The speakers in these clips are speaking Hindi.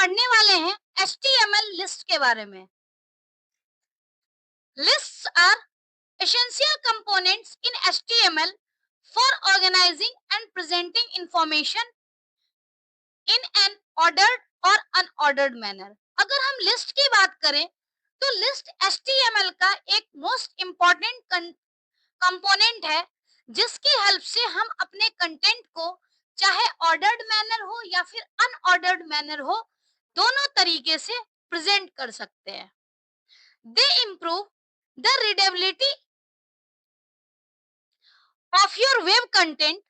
पढ़ने वाले हैं HTML लिस्ट के बारे में। Lists are essential components in HTML for organizing and presenting information in an ordered or unordered manner। अगर हम लिस्ट की बात करें तो लिस्ट HTML का एक मोस्ट इम्पॉर्टेंट कंपोनेंट है जिसकी हेल्प से हम अपने कंटेंट को चाहे ऑर्डर्ड मैनर हो या फिर अनऑर्डर्ड मैनर हो, दोनों तरीके से प्रेजेंट कर सकते हैं। दे improve the readability of your web content,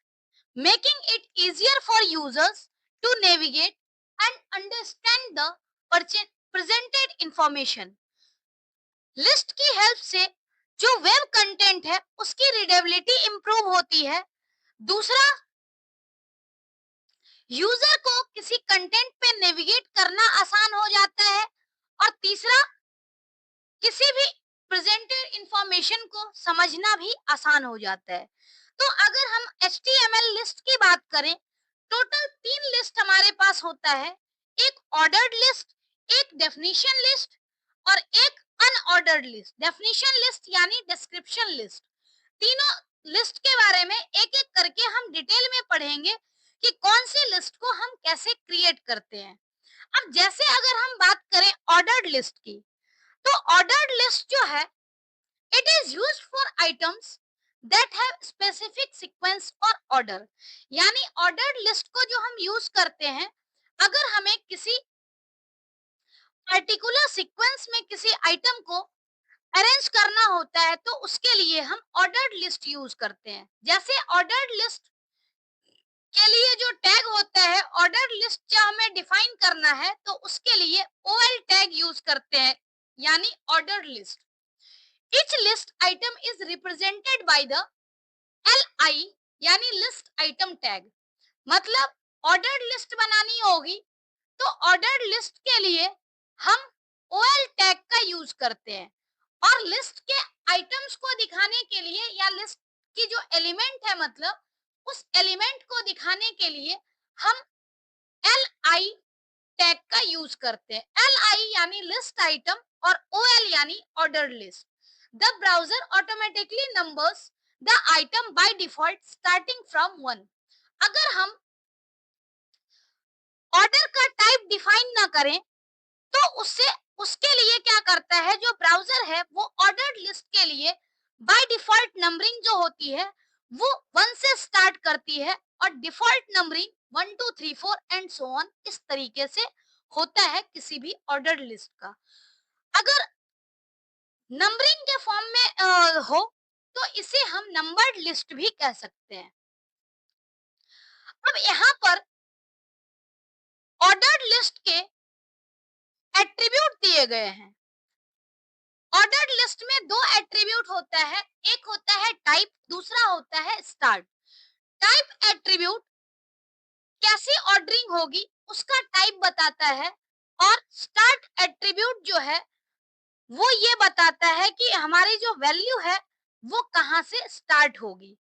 making it easier for users to navigate and understand the presented information। List की हेल्प से जो वेब कंटेंट है उसकी रीडेबिलिटी इंप्रूव होती है। दूसरा, यूजर को किसी कंटेंट पे नेविगेट करना आसान हो जाता है। और तीसरा, किसी भी प्रेजेंटेड इंफॉर्मेशन को समझना भी आसान हो जाता है। तो अगर हम HTML लिस्ट की बात करें, टोटल 3 लिस्ट हमारे पास होता है। एक ऑर्डर्ड लिस्ट, एक डेफिनेशन लिस्ट और एक अनऑर्डर्ड लिस्ट। डेफिनेशन लिस्ट यानी डिस्क्रिप्शन लिस्ट। तीनों लिस्ट के बारे में एक एक करके हम डिटेल में पढ़ेंगे कि कौन सी लिस्ट को हम कैसे क्रिएट करते हैं। अब जैसे अगर हम बात करें ऑर्डर्ड लिस्ट की, तो ऑर्डर्ड लिस्ट जो है, it is used for items that have specific sequence और ऑर्डर। यानी ऑर्डर्ड लिस्ट को जो हम यूज करते हैं, अगर हमें किसी पर्टिकुलर सीक्वेंस में किसी आइटम को अरेंज करना होता है तो उसके लिए हम ऑर्डर्ड लिस्ट यूज करते हैं। जैसे ऑर्डर्ड लिस्ट के लिए जो टैग होता है, ऑर्डर्ड लिस्ट जो हमें डिफाइन करना है तो उसके लिए OL टैग यूज करते हैं, यानी ordered list. Each list item is represented by the LI यानी लिस्ट आइटम टैग। मतलब ऑर्डर्ड लिस्ट बनानी होगी तो ऑर्डर्ड लिस्ट के लिए हम OL टैग का यूज करते हैं। और लिस्ट के आइटम्स को दिखाने के लिए या लिस्ट की जो एलिमेंट है, मतलब उस एलिमेंट को दिखाने के लिए हम LI टैग का यूज करते हैं। LI यानी लिस्ट आइटम और OL यानी ordered list. The browser automatically numbers the item by default starting from 1। अगर हम ऑर्डर का टाइप डिफाइन ना करें तो उसके लिए क्या करता है, जो ब्राउजर है वो ऑर्डर्ड लिस्ट के लिए बाय डिफॉल्ट नंबरिंग जो होती है वो 1 से स्टार्ट करती है और default numbering 1 2 3 4 and so on इस तरीके से होता है किसी भी ऑर्डर्ड लिस्ट का। अगर नंबरिंग के फॉर्म में हो तो इसे हम नंबर्ड लिस्ट भी कह सकते हैं। अब यहाँ पर ऑर्डर्ड लिस्ट के एट्रीब्यूट दिए गए हैं। ऑर्डर्ड लिस्ट में 2 एट्रीब्यूट होता है, एक होता है टाइप, दूसरा होता है स्टार्ट। टाइप एट्रीब्यूट कैसी ऑर्डरिंग होगी उसका टाइप बताता है, और स्टार्ट एट्रीब्यूट जो है वो ये बताता है कि हमारी जो वैल्यू है वो कहां से स्टार्ट होगी।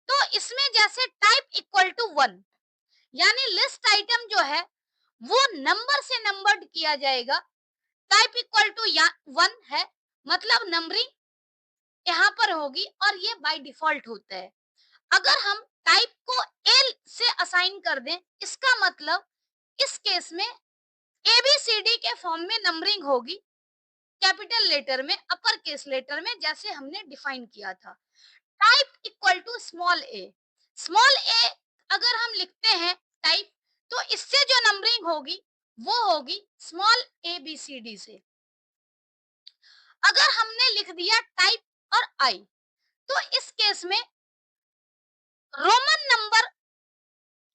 तो इसमें जैसे टाइप इक्वल टू 1 यानी लिस्ट आइटम जो है वो नंबर से नंबर्ड किया जाएगा। टाइप इक्वल टू 1 है, मतलब नंबरिंग यहाँ पर होगी और ये बाय डिफॉल्ट होता है। अगर हम टाइप को एल से असाइन कर दें, इसका मतलब इस केस में ABCD के फॉर्म में नंबरिंग होगी, कैपिटल लेटर में, अपर केस लेटर में, जैसे हमने डिफाइन किया था। Type equal to small a. Small a अगर हम लिखते हैं टाइप, तो इससे जो नंबरिंग होगी वो होगी स्मॉल ABCD से। अगर हमने लिख दिया टाइप और आई, तो इस केस में रोमन नंबर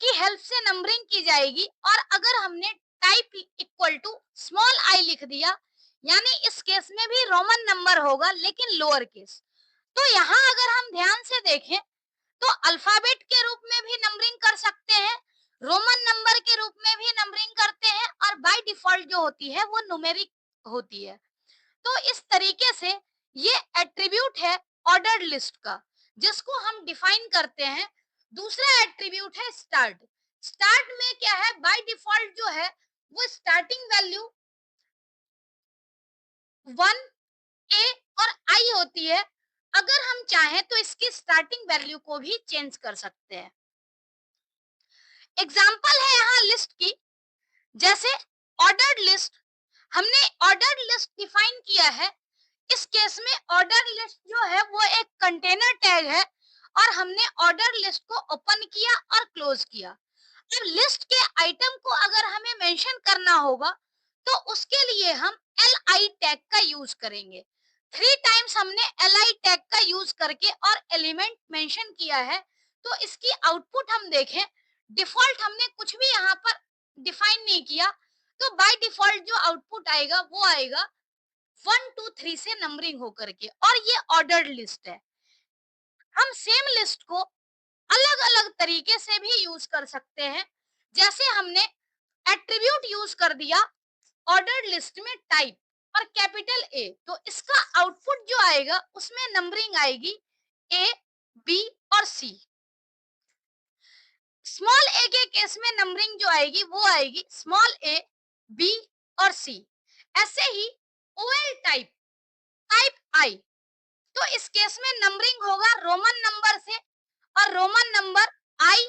की हेल्प से नंबरिंग की जाएगी। और अगर हमने type equal to small i लिख दिया, यानी इस केस में भी रोमन नंबर होगा लेकिन लोअर केस। तो यहाँ अगर हम ध्यान से देखें तो अल्फाबेट के रूप में भी नंबरिंग कर सकते हैं, रोमन नंबर के रूप में भी नंबरिंग करते हैं, और बाय डिफॉल्ट जो होती है वो न्यूमेरिक होती है। तो इस तरीके से ये एट्रीब्यूट है ऑर्डर्ड लिस्ट का, जिसको हम डिफाइन करते हैं। दूसरा एट्रीब्यूट है स्टार्ट। स्टार्ट में क्या है, बाय डिफॉल्ट जो है वो स्टार्टिंग वैल्यू 1 ए और आई होती है। अगर हम चाहें तो इसकी स्टार्टिंग वैल्यू को भी चेंज कर सकते हैं। एग्जाम्पल है यहाँ लिस्ट की, जैसे ऑर्डर्ड लिस्ट। हमने ऑर्डर्ड लिस्ट डिफाइन किया है। इस केस में ऑर्डर लिस्ट जो है वो एक कंटेनर टैग है और हमने ऑर्डर लिस्ट को ओपन किया और क्लोज किया। अब लिस्ट के आइटम को अगर हमें मेंशन करना होगा तो उसके लिए हम एल आई टैग का यूज करेंगे। 3 टाइम्स हमने एल आई टैग का यूज करके और एलिमेंट मेंशन किया है। तो इसकी आउटपुट हम देखें, डिफॉल्ट हमने कुछ भी यहाँ पर डिफाइन नहीं किया, तो बाय डिफॉल्ट जो आउटपुट आएगा वो आएगा 1 2 3 से नंबरिंग होकर के, और ये ऑर्डर्ड लिस्ट है। हम सेम लिस्ट को अलग अलग तरीके से भी यूज कर सकते हैं। जैसे हमने एट्रीब्यूट यूज कर दिया ऑर्डर्ड लिस्ट में टाइप और कैपिटल ए, तो इसका आउटपुट जो आएगा उसमें नंबरिंग आएगी ए, बी और सी। स्मॉल ए के केस में नंबरिंग जो आएगी वो आएगी स्मॉल ए, बी और सी। ऐसे ही ओएल टाइप, टाइप आई, तो इस केस में नंबरिंग होगा रोमन नंबर से, और रोमन नंबर आई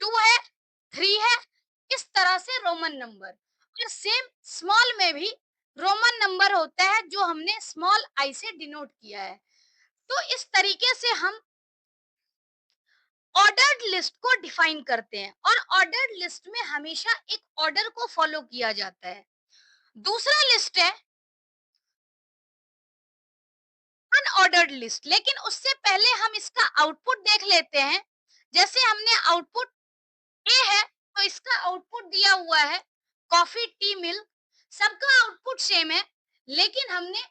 2 है, 3 है, इस तरह से रोमन नंबर। और सेम स्मॉल में भी रोमन नंबर होता है जो हमने स्मॉल आई से डिनोट किया है। तो इस तरीके से हम ऑर्डर्ड लिस्ट को डिफाइन करते हैं, और ऑर्डर्ड लिस्ट में हमेशा एक ऑर्डर को फॉलो किया जाता है। दूसरा लिस्ट है अनऑर्डर्ड लिस्ट, लेकिन उससे पहले हम इसका आउटपुट देख लेते हैं। जैसे हमने आउटपुट ए है तो इसका आउटपुट दिया हुआ है कॉफी, टी, मिल्क। सबका आउटपुट सेम है, लेकिन हमने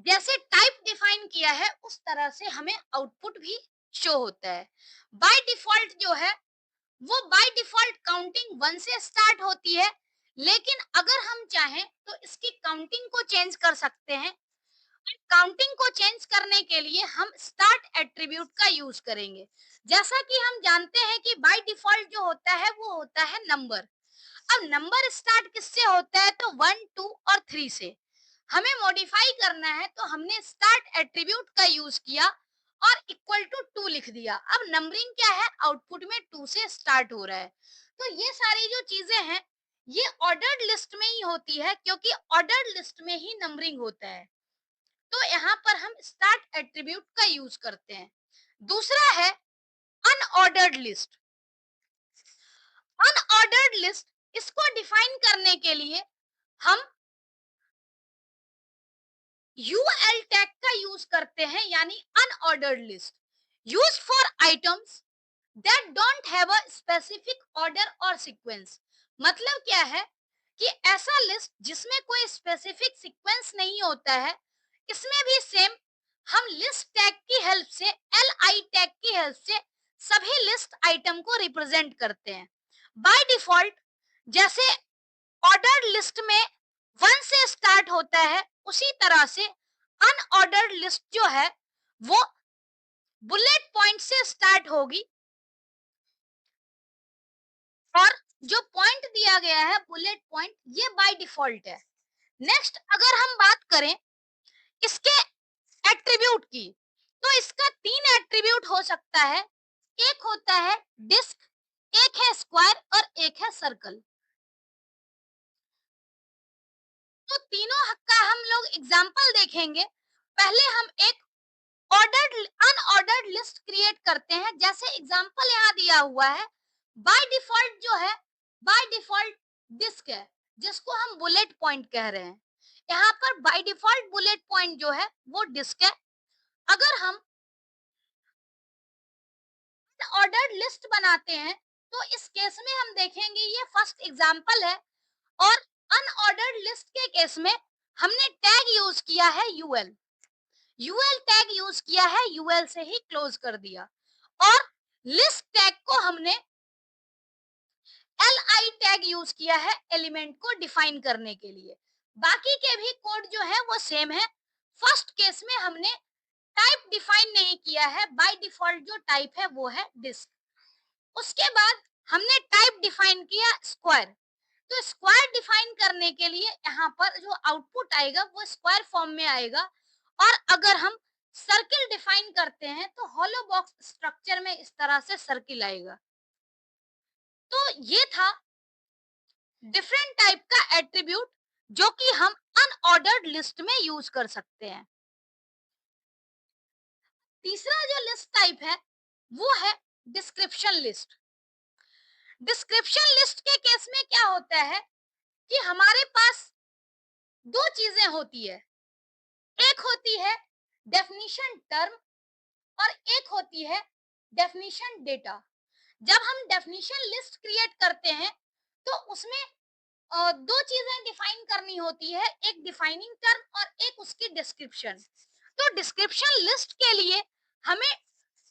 जैसे टाइप डिफाइन किया है उस तरह से हमें आउटपुट भी शो होता है। बाय डिफॉल्ट जो है वो बाय डिफॉल्ट काउंटिंग 1 से स्टार्ट होती है, लेकिन अगर हम चाहें तो इसकी काउंटिंग को चेंज कर सकते हैं। काउंटिंग को चेंज करने के लिए हम स्टार्ट एट्रीब्यूट का यूज करेंगे। जैसा कि हम जानते हैं कि बाय डिफॉल्ट जो होता है वो होता है नंबर। अब नंबर स्टार्ट किससे होता है, तो 1 2 और 3 से। हमें मॉडिफाई करना है तो हमने स्टार्ट एट्रीब्यूट का यूज किया और इक्वल टू 2 लिख दिया। अब नंबरिंग क्या है, आउटपुट में 2 से स्टार्ट हो रहा है। तो ये सारी जो चीजें हैं ये ऑर्डर्ड लिस्ट में ही होती है, क्योंकि ऑर्डर्ड लिस्ट में ही नंबरिंग होता है। तो यहाँ पर हम स्टार्ट एट्रीब्यूट का यूज करते हैं। दूसरा है अनऑर्डर्ड लिस्ट। अनऑर्डर्ड लिस्ट, इसको डिफाइन करने के लिए हम यूएल टैग का यूज करते हैं, यानी unordered list use for items that don't have a specific order और सीक्वेंस। मतलब क्या है कि ऐसा लिस्ट जिसमें कोई स्पेसिफिक सीक्वेंस नहीं होता है। इसमें भी सेम हम लिस्ट टैग की हेल्प से, एल आई टैग की हेल्प से सभी लिस्ट आइटम को रिप्रेजेंट करते हैं। बाय डिफॉल्ट जैसे ऑर्डर्ड लिस्ट में 1 से स्टार्ट होता है, उसी तरह से अनऑर्डर्ड लिस्ट जो है वो बुलेट पॉइंट से स्टार्ट होगी, और जो पॉइंट दिया गया है बुलेट पॉइंट ये बाय डिफॉल्ट है। नेक्स्ट अगर हम बात करें इसके एट्रीब्यूट की, तो इसका 3 एट्रीब्यूट हो सकता है। एक होता है डिस्क, एक है स्क्वायर और एक है सर्कल। तो तीनों का हम लोग एग्जांपल देखेंगे। पहले हम एक ऑर्डर्ड अनऑर्डर्ड लिस्ट क्रिएट करते हैं। जैसे एग्जांपल यहाँ दिया हुआ है, बाय डिफॉल्ट जो है, बाय डिफॉल्ट डिस्क है जिसको हम बुलेट पॉइंट कह रहे हैं। यहाँ पर बाय डिफॉल्ट बुलेट पॉइंट जो है वो डिस्क है। अगर हम ऑर्डर्ड लिस्ट बनाते हैं तो इस केस में हम देखेंगे, ये फर्स्ट एग्जांपल है, और अनऑर्डर्ड लिस्ट के केस में हमने टैग यूज किया है यूएल। यूएल टैग यूज किया है, यूएल से ही क्लोज कर दिया। और लिस्ट टैग को हमने एल आई टैग यूज किया है एलिमेंट को डिफाइन करने के लिए। बाकी के भी कोड जो है वो सेम है। फर्स्ट केस में हमने टाइप डिफाइन नहीं किया है, बाय डिफॉल्ट जो टाइप है वो है डिस्क। उसके बाद हमने टाइप डिफाइन किया स्क्वायर, तो स्क्वायर डिफाइन करने के लिए यहाँ पर जो आउटपुट आएगा वो स्क्वायर फॉर्म में आएगा। और अगर हम सर्किल डिफाइन करते हैं तो हॉलो बॉक्स स्ट्रक्चर में इस तरह से सर्किल आएगा। तो ये था डिफरेंट टाइप का एट्रीब्यूट जो कि हम अनऑर्डर्ड लिस्ट में यूज कर सकते हैं। तीसरा जो लिस्ट टाइप है वो है डिस्क्रिप्शन लिस्ट। डिस्क्रिप्शन लिस्ट के केस में क्या होता है कि हमारे पास दो चीजें होती है, एक होती है डेफिनेशन टर्म और एक होती है डेफिनेशन डेटा। जब हम डेफिनेशन लिस्ट क्रिएट करते हैं तो उसमें दो चीजें डिफाइन करनी होती है, एक डिफाइनिंग टर्म और एक उसकी डिस्क्रिप्शन। तो डिस्क्रिप्शन लिस्ट के लिए हमें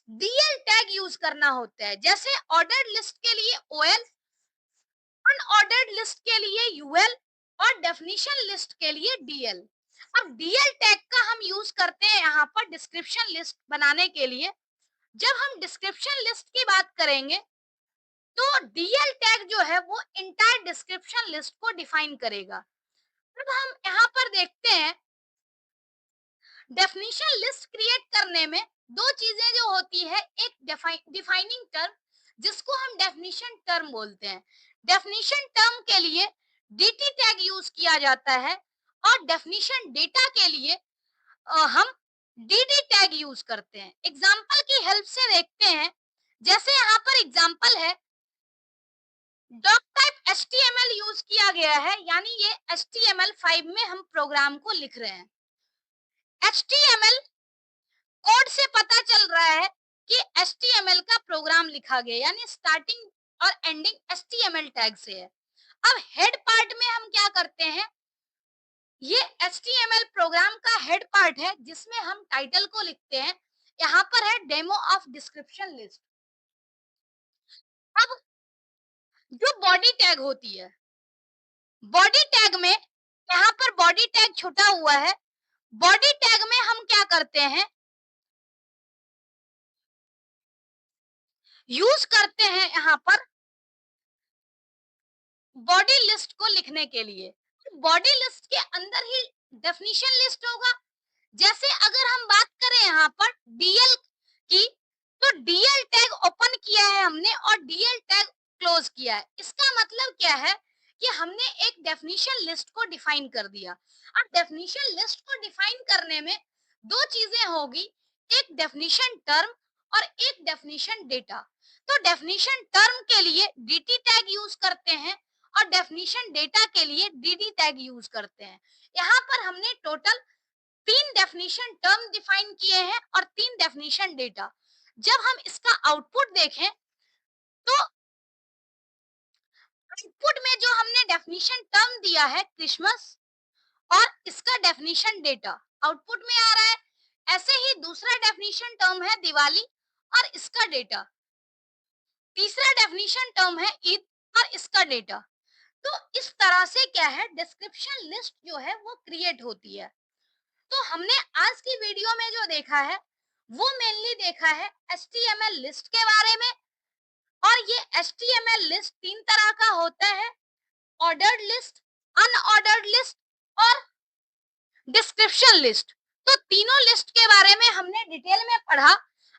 डीएल टैग यूज करना होता है, जैसे ऑर्डर्ड लिस्ट के लिए ओएल, अनऑर्डर्ड लिस्ट के लिए यूएल और डेफिनेशन लिस्ट के लिए डीएल। अब डीएल टैग का हम यूज करते हैं यहाँ पर डिस्क्रिप्शन लिस्ट बनाने के लिए। जब हम डिस्क्रिप्शन लिस्ट की बात करेंगे तो डीएल टैग जो है वो इंटायर डिस्क्रिप्शन लिस्ट को डिफाइन करेगा। अब हम यहाँ पर देखते हैं डेफिनेशन लिस्ट क्रिएट करने में दो चीजें जो होती है, एक डिफाइनिंग टर्म जिसको हम डेफिनेशन टर्म बोलते हैं। डेफिनेशन टर्म के लिए डीटी टैग यूज किया जाता है और डेफिनेशन डेटा के लिए हम डीडी टैग यूज करते हैं। एग्जांपल की हेल्प से देखते हैं, जैसे यहाँ पर एग्जांपल है डॉक टाइप एचटीएमएल यूज किया गया है, यानी ये HTML5 में हम प्रोग्राम को लिख रहे हैं। HTML कोड से पता चल रहा है कि HTML का प्रोग्राम लिखा गया, यानी स्टार्टिंग और एंडिंग HTML टैग से है। अब हेड पार्ट में हम क्या करते हैं, ये HTML प्रोग्राम का हेड पार्ट है जिसमें हम टाइटल को लिखते हैं। यहाँ पर है डेमो ऑफ डिस्क्रिप्शन लिस्ट। अब जो बॉडी टैग होती है, बॉडी टैग में यहाँ पर बॉडी टैग छुटा हुआ है। बॉडी टैग में हम क्या करते हैं, यूज करते हैं यहाँ पर बॉडी लिस्ट को लिखने के लिए। बॉडी लिस्ट के अंदर ही डेफिनेशन लिस्ट होगा। जैसे अगर हम बात करें यहाँ पर डीएल की, तो डीएल टैग ओपन किया है हमने और डीएल टैग क्लोज किया है। इसका मतलब क्या है कि हमने एक डेफिनेशन लिस्ट को डिफाइन कर दिया। अब डेफिनेशन लिस्ट को डिफाइन करने में दो चीजें होगी, एक डेफिनेशन टर्म और एक डेफिनेशन डेटा। तो डेफिनेशन टर्म के लिए डीटी टैग यूज करते हैं और डेफिनेशन डेटा के लिए डीडी टैग यूज करते हैं। यहाँ पर हमने टोटल 3 डेफिनेशन टर्म डिफाइन किए हैं और 3 डेफिनेशन डेटा। जब हम इसका आउटपुट देखें तो आउटपुट में जो हमने डेफिनेशन टर्म दिया है क्रिसमस और इसका डेफिनेशन डेटा आउटपुट में आ रहा है। ऐसे ही दूसरा डेफिनेशन टर्म है दिवाली और इसका डेटा, तीसरा डेफिनेशन टर्म है ईद और इसका डेटा। तो इस तरह से क्या है, डिस्क्रिप्शन लिस्ट जो है वो क्रिएट होती है। तो हमने आज की वीडियो में जो देखा है वो मेनली देखा है HTML लिस्ट के बारे में। और ये HTML लिस्ट 3 तरह का होता है, ऑर्डर्ड लिस्ट, अनऑर्डर्ड लिस्ट और डिस्क्रिप्शन लिस्ट। तो तीनों लिस्ट के बारे में हमने डिटेल में पढ़ा।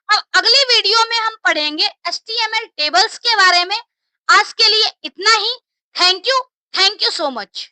अब अगली वीडियो में हम पढ़ेंगे HTML टेबल्स के बारे में। आज के लिए इतना ही। Thank you so much.